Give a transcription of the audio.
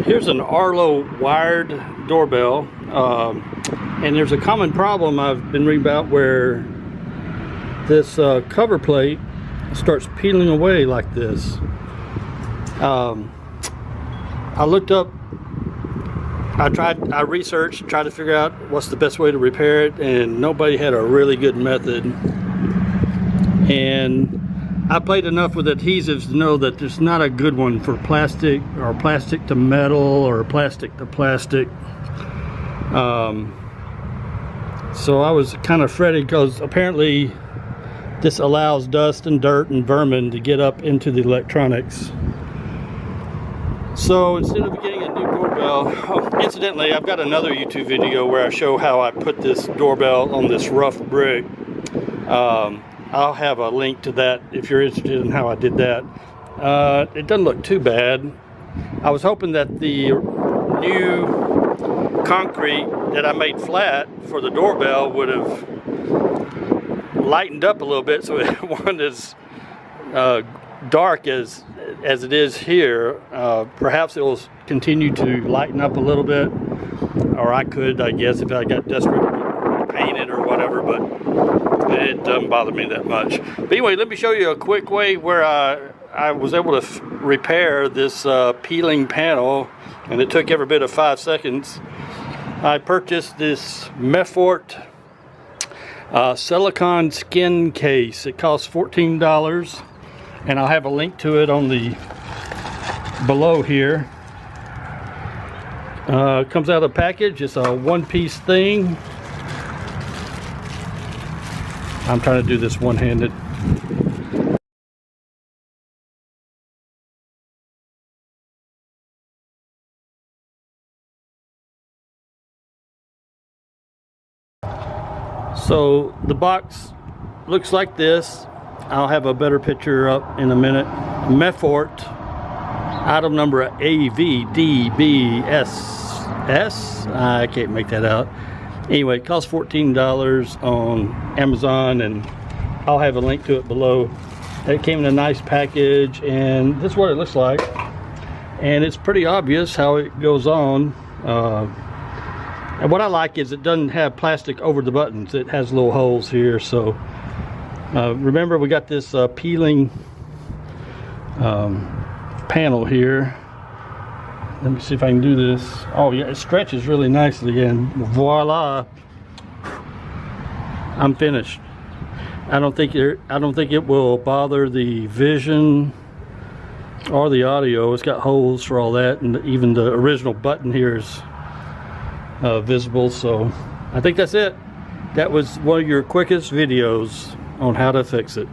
Here's an Arlo wired doorbell, and there's a common problem I've been reading about where this cover plate starts peeling away like this. I looked up, I researched, tried to figure out what's the best way to repair it, and nobody had a really good method. And I played enough with adhesives to know that there's not a good one for plastic, or plastic to metal, or plastic to plastic. So I was kind of fretted because apparently this allows dust and dirt and vermin to get up into the electronics. So instead of getting a new doorbell, incidentally, I've got another YouTube video where I show how I put this doorbell on this rough brick. I'll have a link to that if you're interested in how I did that. It doesn't look too bad. I was hoping that the new concrete that I made flat for the doorbell would have lightened up a little bit so it wasn't as dark as it is here. Perhaps it will continue to lighten up a little bit, or I could, I guess, if I got desperate, paint it or whatever, but it doesn't bother me that much. But anyway, let me show you a quick way where I was able to repair this peeling panel, and it took every bit of 5 seconds. I purchased this Mefort silicone skin case. It costs $14, and I'll have a link to it on the below here. It comes out of a package. It's a one-piece thing. I'm trying to do this one-handed. So the box looks like this. I'll have a better picture up in a minute. Mefort, item number AVDBSS. I can't make that out. Anyway, it costs $14 on Amazon, and I'll have a link to it below. It came in a nice package, and this is what it looks like. And it's pretty obvious how it goes on. And what I like is it doesn't have plastic over the buttons. It has little holes here. So remember, we got this peeling panel here. Let me see if I can do this. Oh yeah, it stretches really nicely, and voila, I'm finished. I don't think it will bother the vision or the audio. It's got holes for all that, and even the original button here is visible. So I think that's it. That was one of your quickest videos on how to fix it.